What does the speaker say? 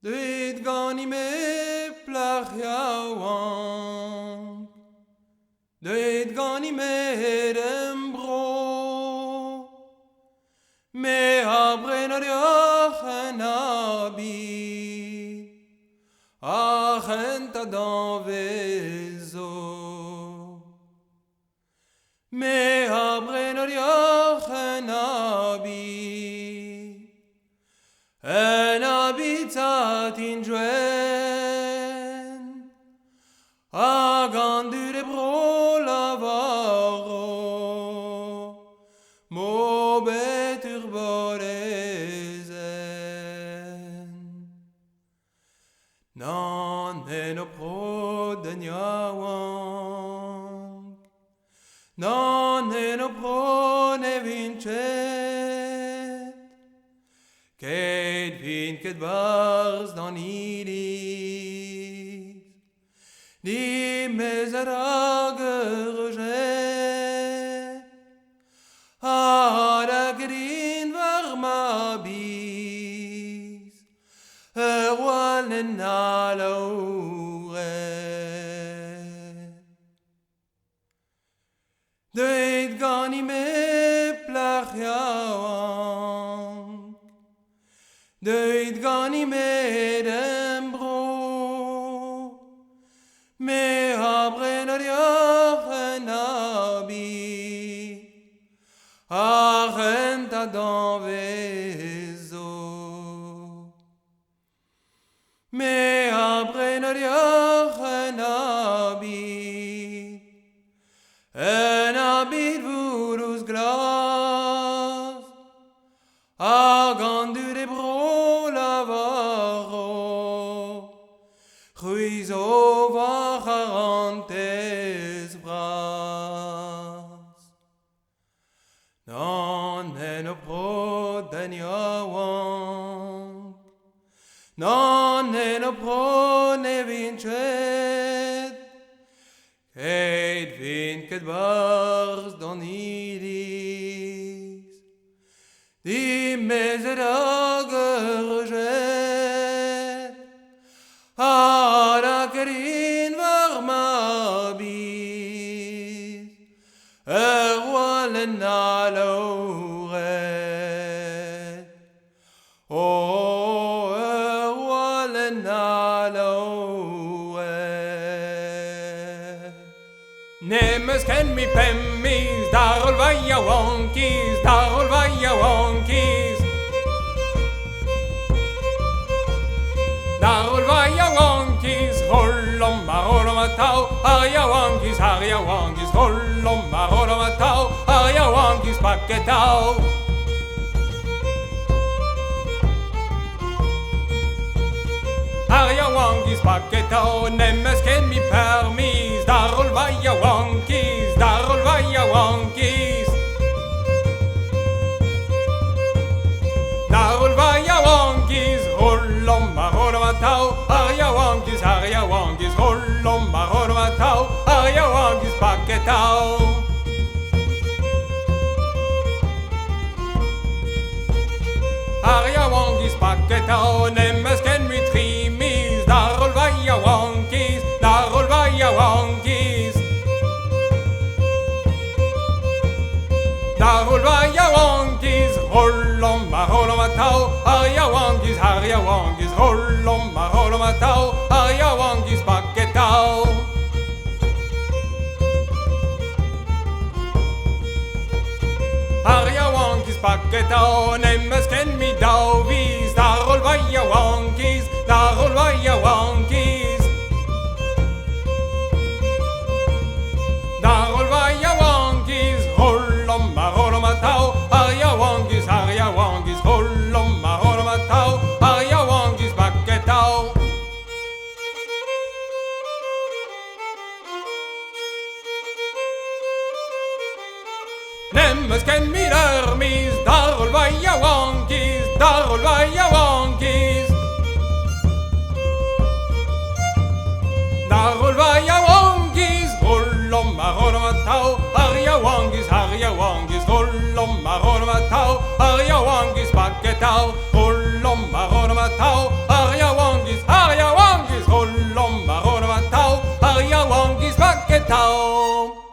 Deit gani me plach yawang Deit gani me bro Me habrener yachen abi Achen tadavezo Me habrener yachen abi En habitat in joen Agan du de bro lavaro Mo betur borezen Nan en op roden jawang Nan en op rone vinchet Ket vin ket bars dan ilis Di mezarager jet Ada grin varma bis Erwan en alaure Deit gani me plach yawang Deit gani me bro Me habrener yachen abi Achen tadavezo Me habrener yachen abi En abid vurus glas Agan du de bro lavaro Chuizo vacharantes bras Non en op roden jawang Non en op rone vinchet Ket vin ket bars dan ilis Di mezerager jet Ada kerin varma bis Erwalen alouret O erwalen alouret Nemes ken mi pemmis Darol vaya wonkis Darol vaya wonkis Darol vaya wonkis Hollom marolom atau Arya wonkis Hollom marolom atau Arya wonkis paketau Arya wonkis paketau Nemes ken mi permis Darol vaya wonkis Darol vaya wonkis Darol vaya wonkis Hollom marolom atau Arya wonkis Hollom marolom atau Arya wonkis paketau Arya wonkis paketau Nemes ken mi trimis Darol vaya wonkis Darol vaya wonkis Darol vaya wonkis Hollom marolom atau Arya wonkis Hollom marolom atau Arya wonkis paketau Arya wonkis paketau Nemes ken mi dauvis Darol vaya wonkis Darol vaya wonkis Darol vaya wonkis Hollom marolom atau Arya wonkis Hollom marolom atau Arya wonkis paketau Nemes ken mi dermis Darol vaya wonkis Darol vaya wonkis Darol vaya wonkis Hollom marolom atau Arya wonkis Hollom marolom atau Arya wonkis paketau Hollom marolom atau Arya wonkis Tau.